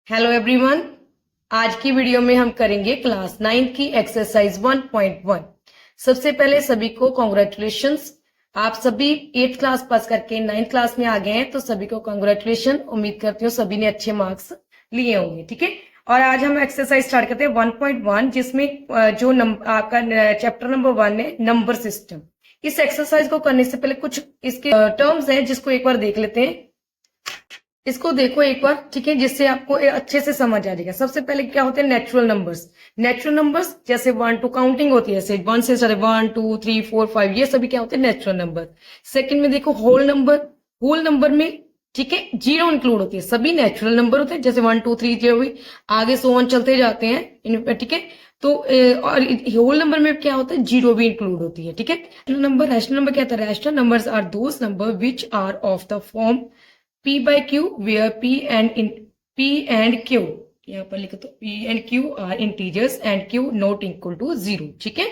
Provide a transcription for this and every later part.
Hello everyone, आज की video में हम करेंगे क्लास 9 की एक्सरसाइज 1.1। सबसे पहले सभी को कॉन्ग्रेचुलेशंस। आप सभी 8th क्लास पास करके 9th क्लास में आ गए हैं, तो सभी को कॉन्ग्रेचुलेशन। उम्मीद करती हूँ सभी ने अच्छे मार्क्स लिए होंगे। ठीक है, और आज हम एक्सरसाइज स्टार्ट करते हैं 1.1, जिसमें जो आपका चैप्टर नंबर 1 है, नंबर सिस्टम। इस एक्सरसाइज को करने से पहले कुछ इसके टर्म्स हैं जिसको एक बार देख लेते हैं। इसको देखो एक बार, ठीक है, जिससे आपको अच्छे से समझ आ जाएगा। सबसे पहले क्या होते हैं नेचुरल नंबर्स। नेचुरल नंबर्स जैसे 1 टू काउंटिंग होती है, जैसे 1 से स्टार्ट 1 2 3 4 5, ये सभी क्या होते हैं नेचुरल नंबर। सेकंड में देखो होल नंबर। होल नंबर में, ठीक है, जीरो इंक्लूड होती है। सभी नेचुरल नंबर होते हैं, जैसे 1 2 3 जो भी आगे सो ऑन चलते जाते हैं, ठीक है। तो और होल नंबर में क्या होता है, जीरो भी इंक्लूड होती है। ठीक है, रैशनल नंबर क्या होता है, rational numbers are those numbers which are of the form P by Q where P and Q, यहाँ पर लिखो तो P and Q are integers and Q not equal to 0। ठीक है,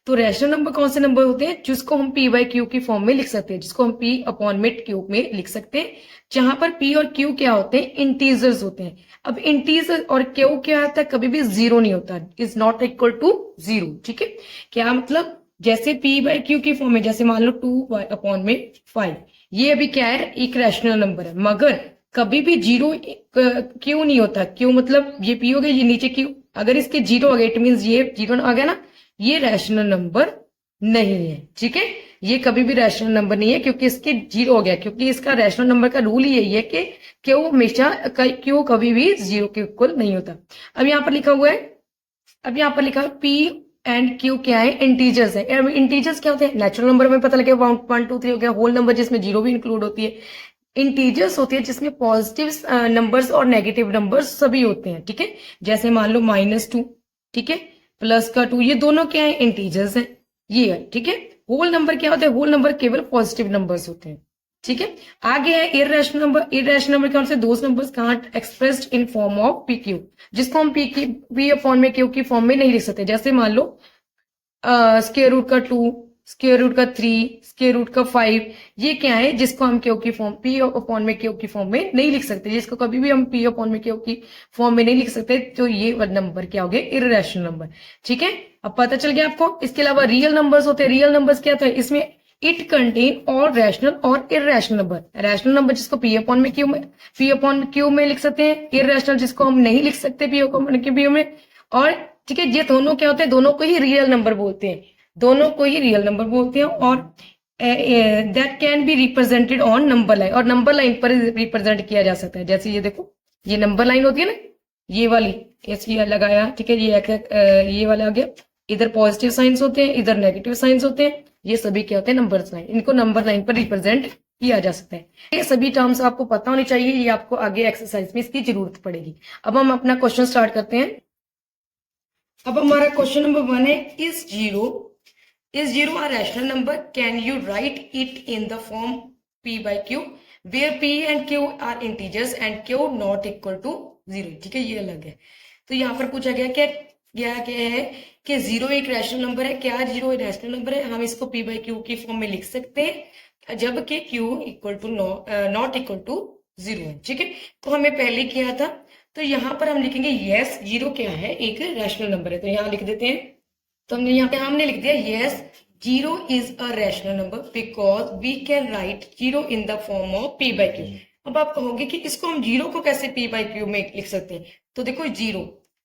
तो रैशनल नंबर कौन से नंबर होते हैं, जिसको हम P by Q की फॉर्म में लिख सकते हैं, जिसको हम P अपॉन में Q में लिख सकते हैं, जहां पर P और Q क्या होते हैं, इंटीजर्स होते हैं। अब इंटीजर और Q क्या होता है, कभी भी जीरो नहीं होता, is not equal to zero. ठीक है, क्या मतलब, जैसे P by Q की फॉर्म में, जैसे मान लो 2 अपॉन में 5, ये अभी क्या है, एक रैशनल नंबर है, मगर कभी भी जीरो क्यों नहीं होता। क्यों मतलब ये पी हो गया, ये नीचे क्यों, अगर इसके जीरो आ गए इट मीन ये जीरो आ गया ना, ये रैशनल नंबर नहीं है। ठीक है, ये कभी भी रैशनल नंबर नहीं है, क्योंकि इसके जीरो हो गया, क्योंकि इसका रैशनल नंबर का रूल ही यही है कि क्यों हमेशा क्यों कभी भी जीरो के इक्वल नहीं होता। अब यहाँ पर लिखा हुआ है, अब यहाँ पर लिखा है पी एंड क्यू क्या है, इंटीजर्स है। इंटीजर्स क्या होते हैं, नेचुरल नंबर में पता लगे 1 2 3 हो गया। होल नंबर जिसमें जीरो भी इंक्लूड होती है। इंटीजर्स होती है जिसमें पॉजिटिव नंबर्स और नेगेटिव नंबर्स सभी होते हैं। ठीक है, जैसे मान लो -2, ठीक है, +2, ये दोनों क्या है, इंटीजर्स हैं, ये है। ठीक है, होल नंबर क्या होते हैं, होल नंबर केवल पॉजिटिव नंबर्स होते हैं। ठीक है, आगे है इररेशनल नंबर। इररेशनल नंबर क्या होते हैं, those numbers can't expressed in form of P Q, जिसको हम पी अपॉन में क्यू की फॉर्म में नहीं लिख सकते। जैसे मान लो स्क्वायर रूट का 2, स्क्वायर रूट का 3, स्क्वायर रूट का 5, ये क्या है, जिसको हम क्यू की फॉर्म, पी अपॉन में क्यू की फॉर्म में नहीं लिख सकते, जिसको कभी भी हम पी अपॉन में क्यू की फॉर्म में नहीं लिख सकते। तो ये नंबर क्या हो गए, इररेशनल नंबर। ठीक है, अब पता चल गया आपको। इसके अलावा रियल नंबर्स होते हैं। रियल नंबर्स क्या होता है, इसमें इट कंटेन और रैशनल और इररेशनल नंबर। रैशनल नंबर जिसको पी अपॉन में क्यू में लिख सकते हैं, इररेशनल जिसको हम नहीं लिख सकते पी अपॉन क्यू में। और ठीक है, ये दोनों क्या होते हैं, दोनों को ही रियल नंबर बोलते हैं, दोनों को ही रियल नंबर बोलते हैं। और that can be represented on number line, और नंबर लाइन पर रिप्रेजेंट किया जा सकता है। जैसे ये देखो, ये नंबर लाइन होती है ना, ये वाली, ऐसे लगाया, ठीक है, ये वाला आ गया, इधर पॉजिटिव साइंस होते हैं, इधर नेगेटिव साइंस होते हैं, ये सभी क्या होते हैं, नंबर लाइन, इनको नंबर लाइन पर रिप्रेजेंट किया जा सकता है। ये सभी टर्म्स आपको पता होनी चाहिए, ये आपको आगे एक्सरसाइज में इसकी जरूरत पड़ेगी। अब हम अपना क्वेश्चन स्टार्ट करते हैं। अब हमारा क्वेश्चन नंबर 1 है, is zero a rational number, can you right it in the form p by q where p and q are integers and q not equal to 0। ठीक है, ये अलग है। तो यहाँ पर पूछा गया क्या है कि जीरो एक रैशनल नंबर है। क्या जीरो रैशनल नंबर है, हम इसको p by q की फॉर्म में लिख सकते हैं, जबकि q equal to not equal to 0 है। ठीक है, तो हमें पहले किया था, तो यहाँ पर हम लिखेंगे यस जीरो क्या है, एक रैशनल नंबर है। तो यहाँ लिख देते हैं, तो हमने यहाँ पे हमने लिख दिया yes zero is a rational number because we can write zero in the form of p by q। अब आप कहोगे कि इसको हम जीरो को कैसे p by q में लिख सकते हैं, तो देखो जीरो,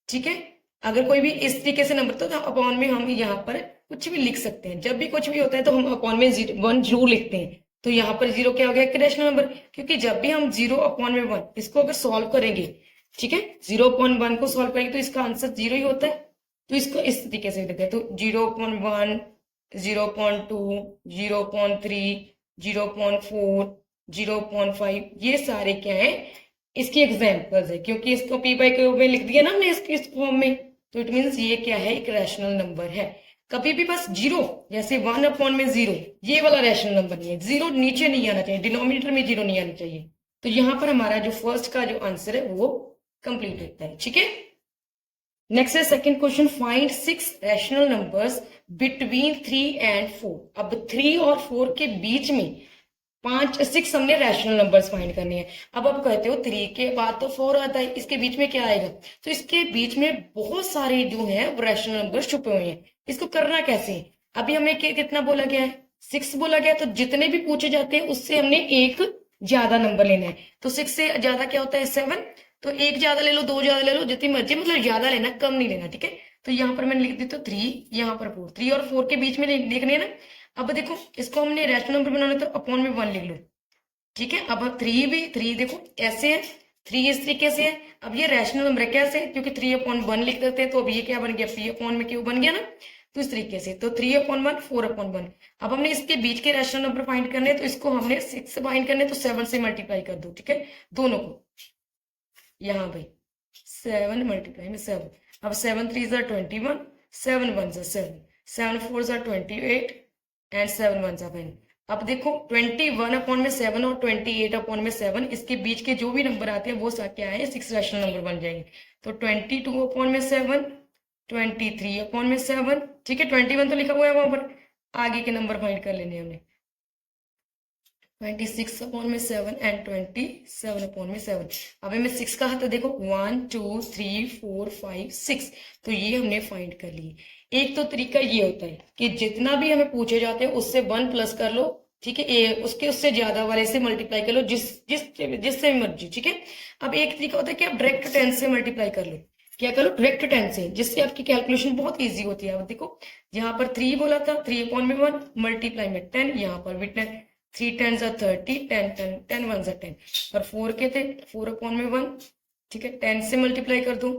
ठीक है, अगर कोई भी इस तरीके से नंबर, तो अपॉन में हम यहाँ पर कुछ भी लिख सकते हैं। जब भी कुछ भी होता है तो हम अपॉन में 1 जरूर लिखते हैं। तो यहाँ पर जीरो क्या हो गया, एक रैशनल नंबर, क्योंकि जब भी हम 0 अपॉन में 1 इसको अगर सॉल्व करेंगे, ठीक है, 0.1 को सॉल्व करेंगे तो इसका आंसर 0 ही होता है। तो इसको इस तरीके से लिखते हैं, तो 0.1, 0.2, 0.3, 0.4, 0.5, ये सारे क्या है, इसकी एग्जाम्पल्स है, क्योंकि इसको p by q में लिख दिया ना हमने इस फॉर्म में, तो इट मीन्स ये क्या है, एक रैशनल नंबर है। कभी भी बस जीरो, जैसे 1 अपॉन में 0, ये वाला रैशनल नंबर नहीं है, जीरो नीचे नहीं आना चाहिए, डिनोमिनेटर में जीरो नहीं आना चाहिए। तो यहाँ पर हमारा जो फर्स्ट का जो आंसर है वो कंप्लीट होता है। ठीक है, नेक्स्ट है second question, find 6 rational numbers between 3 and 4। अब 3 और 4 के बीच में 6 हमने रैशनल नंबर्स फाइंड करने हैं। अब आप कहते हो 3 के बाद तो 4 आता है, इसके बीच में क्या आएगा? तो इसके बीच में बहुत सारे जो है रैशनल नंबर्स छुपे हुए हैं। इसको करना कैसे है? अभी हमें कितना बोला गया है? 6 बोला गया, तो जितने भी पूछे जाते हैं उससे हमने एक ज्यादा नंबर लेना है। तो 6 से ज्यादा क्या होता है? 7। तो एक ज्यादा ले लो, 2 ज्यादा ले लो, जितनी मर्जी, मतलब ज्यादा लेना, कम नहीं लेना, ठीक है। तो यहाँ पर मैंने लिख दी तो 3, यहाँ पर 4, 3 और 4 के बीच में लिखने है ना। अब देखो इसको हमने रैशनल नंबर बनाना, तो अपॉन में 1 लिख लो, ठीक है। अब 3 देखो ऐसे है, 3 इस तरीके से है। अब ये रैशनल नंबर कैसे? क्योंकि 3/1 लिख देते हैं, तो अब ये क्या बन गया? P/Q बन गया ना। तो इस तरीके से, तो 3/1 4/1। अब हमने इसके बीच के रैशनल नंबर फाइंड करने, तो इसको हमने 6 से फाइंड करने, तो 7 से मल्टीप्लाई कर दो, ठीक है, दोनों को। यहाँ भाई 7 मल्टीप्लाई में 7। अब 7 3 21, 7 1 7, 7 4 28 एंड 7 1 9। अब देखो 21/7 और 28/7, इसके बीच के जो भी नंबर आते हैं वो क्या है? 6 रैशनल नंबर बन जाएंगे। तो 22/7, 23/7, ठीक है। 21 तो लिखा हुआ है वहां पर, आगे के नंबर फाइंड कर लेने हमने। 26/7 एंड 27/7। अब हमें 6 कहा था, देखो 1 2 3 4 5 6, तो ये हमने फाइंड कर ली। एक तो तरीका ये होता है कि जितना भी हमें पूछे जाते हैं उससे 1 प्लस कर लो, ठीक है, उससे ज्यादा वाले से मल्टीप्लाई कर लो, जिससे मर्जी, ठीक है। अब एक तरीका होता है कि आप डायरेक्ट 10 से मल्टीप्लाई कर लो। क्या करो? डायरेक्ट 10 से, जिससे आपकी कैलकुलेशन बहुत इजी होती है। अब देखो यहाँ पर 3 बोला था, 3/1 मल्टीप्लाई में 10, यहाँ पर भी 10, 3 10 30, 10 10 10 1 10। और 4 के थे, 4/1, ठीक है, 10 से मल्टीप्लाई कर दो,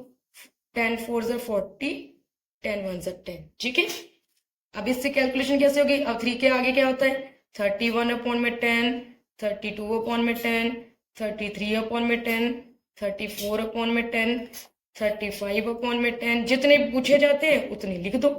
10 4 40, 10 1 10, ठीक है। अब इससे कैलकुलेशन कैसे होगी? अब 3 के आगे क्या होता है? 31/10, 32/10, 33/10, 34/10, 35/10, जितने पूछे जाते हैं उतने लिख दो,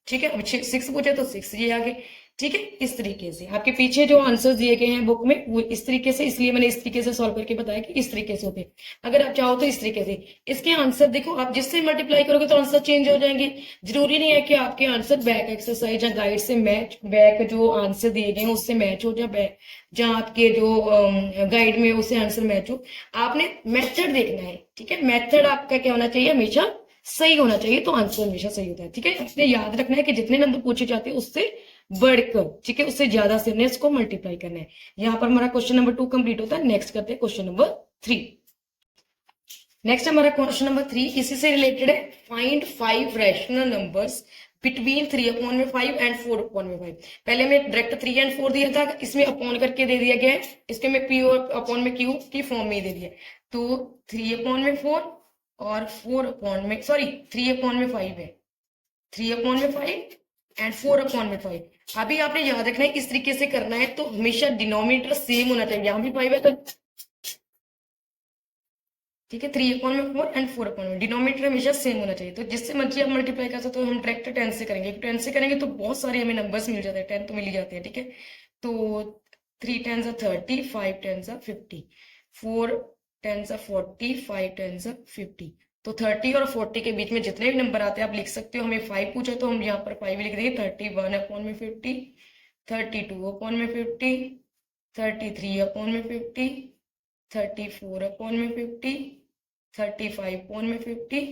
ठीक है। अब 6 पूछे तो 6 ये आगे, ठीक है। इस तरीके से आपके पीछे जो आंसर्स दिए गए हैं बुक में वो इस तरीके से, इसलिए मैंने इस तरीके से सॉल्व करके बताया कि इस तरीके से होते हैं। अगर आप चाहो तो इस तरीके से इसके आंसर देखो, आप जिससे मल्टीप्लाई करोगे तो आंसर चेंज हो जाएंगे। जरूरी नहीं है कि आपके आंसर बैक एक्सरसाइज या गाइड से मैच, बैक जो आंसर दिए गए हैं उससे मैच हो, जहाँ आपके जो गाइड में उससे आंसर मैच हो। आपने मेथड देखना है, ठीक है। मेथड आपका क्या होना चाहिए? हमेशा सही होना चाहिए, तो आंसर हमेशा सही होता है, ठीक है। इसलिए याद रखना है कि जितने नंबर पूछे जाते हैं उससे बढ़कर, ठीक है, उससे ज्यादा से हमने इसको मल्टीप्लाई करना है। यहाँ पर हमारा क्वेश्चन नंबर 2 कंप्लीट होता है। नेक्स्ट करते हैं क्वेश्चन नंबर 3। नेक्स्ट हमारा क्वेश्चन नंबर 3 इसी से रिलेटेड है। Find 5 rational numbers between 3/5 and 4/5। पहले मैं डायरेक्ट 3 एंड 4 दिया था, इसमें अपॉन करके दे दिया गया है, इसके में P और अपॉन में Q की फॉर्म में दे दिया। तो 3/4 और 3/5 है, 3/5 एंड 4/5। अभी आपने याद रखना है इस तरीके से करना है, तो हमेशा डिनोमिनेटर सेम होना चाहिए। यहाँ भी 5 है तो ठीक है, 3/4 एंड 4/5, डिनोमिनेटर हमेशा सेम होना चाहिए। तो जिससे मर्जी आप मल्टीप्लाई कर सकते हो। हम डायरेक्ट 10 से करेंगे, 10 से करेंगे तो बहुत सारे हमें नंबर्स मिल जाते हैं, 10 तो मिल ही जाते हैं, ठीक है। तो 3 10 30, 5 10 50, 4 10 40, 5 10 50। तो 30 और 40 के बीच में जितने भी नंबर आते हैं आप लिख सकते हो। हमें 5 पूछा तो हम यहाँ पर 5 लिख देंगे। 31/50, 32/50, 33/50, 34/50, 35/50।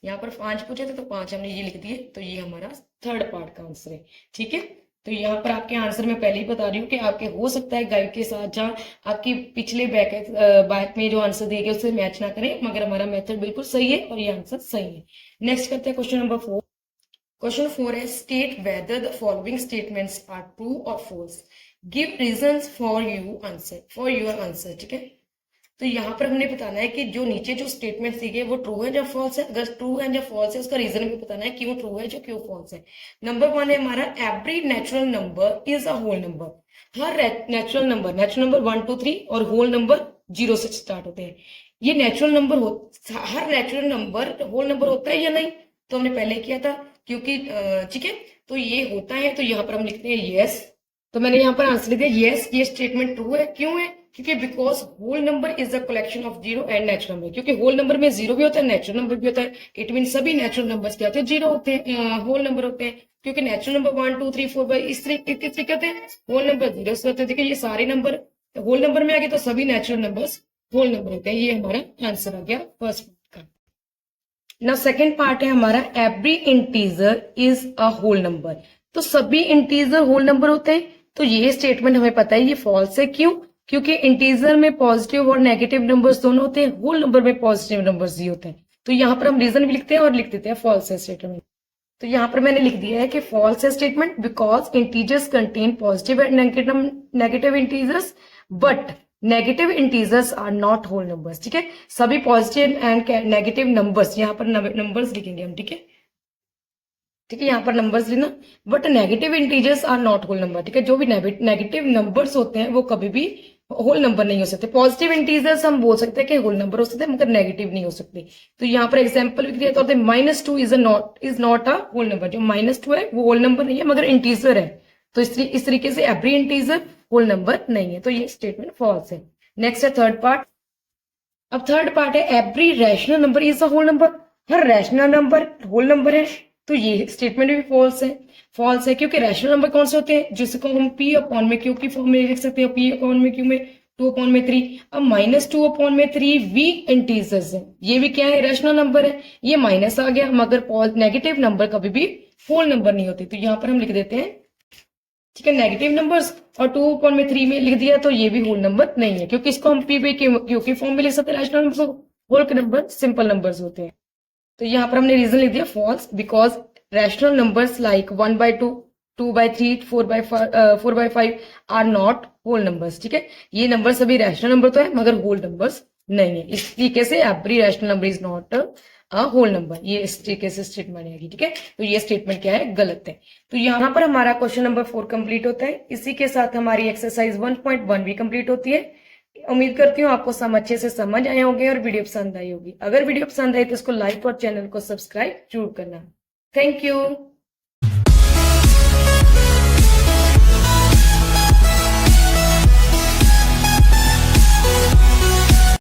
यहाँ पर 5 पूछे थे तो 5 हमने ये लिख दिए। तो ये हमारा थर्ड पार्ट का आंसर है, ठीक है। तो यहाँ पर आपके आंसर मैं पहले ही बता रही हूँ कि आपके हो सकता है गाइड के साथ जहाँ आपकी पिछले बैक में जो आंसर दिए गए उससे मैच ना करें, मगर हमारा मेथड बिल्कुल सही है और ये आंसर सही है। नेक्स्ट करते हैं क्वेश्चन नंबर 4। क्वेश्चन 4 है state whether the following statements are true और false, give reasons for your answer, ठीक है। तो यहाँ पर हमने बताना है कि जो नीचे जो स्टेटमेंट दी गई वो ट्रू है या फॉल्स है। अगर ट्रू है या फॉल्स है उसका रीजन भी बताना है क्यों ट्रू है, जो क्यों फॉल्स है। नंबर 1 है हमारा every natural number is a whole number. हर नेचुरल नंबर 1 2 3 और होल नंबर 0 से स्टार्ट होते हैं। ये नेचुरल नंबर हर नेचुरल नंबर होल नंबर होता है या नहीं, तो हमने पहले किया था, क्योंकि ठीक है, तो ये होता है। तो यहाँ पर हम लिखते हैं यस। तो मैंने यहाँ पर आंसर लिख दिया यस, ये स्टेटमेंट ट्रू है। क्यों है? क्योंकि because whole number is the collection of zero and natural number. क्योंकि होल नंबर में जीरो भी होता है, नेचुरल नंबर भी होता है। इट मीन सभी नेचुरल नंबर्स क्या होते हैं? जीरो होते हैं, होल नंबर होते हैं। क्योंकि नेचुरल नंबर 1 2 3 4 5 इस तरीके होते हैं, होल नंबर जीरो से होते हैं। देखिए ये सारे नंबर तो होल नंबर में आ गया तो सभी नेचुरल नंबर्स होल नंबर होते हैं। ये हमारा आंसर आ गया फर्स्ट पार्ट का। नाउ सेकंड पार्ट है हमारा every integer is a whole number. तो सभी इंटीजर होल नंबर होते हैं। तो ये स्टेटमेंट हमें पता है ये फॉल्स है। क्यों? क्योंकि इंटीजर में पॉजिटिव और नेगेटिव नंबर्स दोनों होते हैं, होल नंबर में पॉजिटिव नंबर्स ही होते हैं। तो यहाँ पर हम रीजन भी लिखते हैं और लिख देते हैं फॉल्स है स्टेटमेंट। तो यहाँ पर मैंने लिख दिया है कि फॉल्स है statement because integers contain positive and negative integers but negative integers are not whole numbers. ठीक है, सभी पॉजिटिव एंड नेगेटिव नंबर्स, यहाँ पर नंबर्स लिखेंगे हम। ठीक है, ठीक है, यहाँ पर नंबर्स लेना, but negative integers are not whole number. ठीक है, जो भी नेगेटिव नंबर्स होते हैं वो कभी भी होल नंबर नहीं हो सकते। पॉजिटिव इंटीजर्स हम बोल सकते हैं कि होल नंबर हो सकते हैं मगर नेगेटिव नहीं हो सकते। तो यहाँ पर एग्जाम्पल भी दिया तो -2 is not a whole number. जो -2 है वो होल नंबर नहीं है मगर इंटीजर है। तो इस तरीके से एवरी इंटीजर होल नंबर नहीं है। तो ये स्टेटमेंट फॉल्स है। नेक्स्ट है थर्ड पार्ट। अब थर्ड पार्ट है every rational number is a whole number. हर रैशनल नंबर होल नंबर है। तो ये स्टेटमेंट भी फॉल्स है। फॉल्स है क्योंकि रैशनल नंबर कौन से होते हैं जिसको हम p अपॉन में q की फॉर्म में लिख सकते हैं, p अपॉन में q में 2 अपॉन में 3। अब -2 अपॉन में 3 वीक इंटीजर्स है। ये भी क्या है? रैशनल नंबर है। ये माइनस आ गया मगर नेगेटिव नंबर कभी भी होल नंबर नहीं होते। तो यहाँ पर हम लिख देते हैं, ठीक है, नेगेटिव नंबर्स और 2 अपॉन में 3 में लिख दिया तो ये भी होल नंबर नहीं है क्योंकि इसको हम p पे q की फॉर्म में लिख सकते हैं। रैशनल नंबर होल के नंबर सिंपल नंबर्स होते हैं। तो यहाँ पर हमने रीजन लिख दिया false because rational numbers like 1/2, 2/3, 4/5 are not whole numbers. ठीक है, ये नंबर सभी रैशनल नंबर तो है मगर होल नंबर्स नहीं है। इस तरीके से every rational number is not a whole number, ये इस तरीके से स्टेटमेंट आएगी। ठीक है, तो ये स्टेटमेंट क्या है? गलत है। तो यहाँ पर हमारा क्वेश्चन नंबर 4 कंप्लीट होता है। इसी के साथ हमारी एक्सरसाइज 1.1 भी कंप्लीट होती है। उम्मीद करती हूँ आपको सब अच्छे से समझ आए होंगे और वीडियो पसंद आई होगी। अगर वीडियो पसंद आई तो इसको लाइक और चैनल को सब्सक्राइब जरूर करना। Thank you.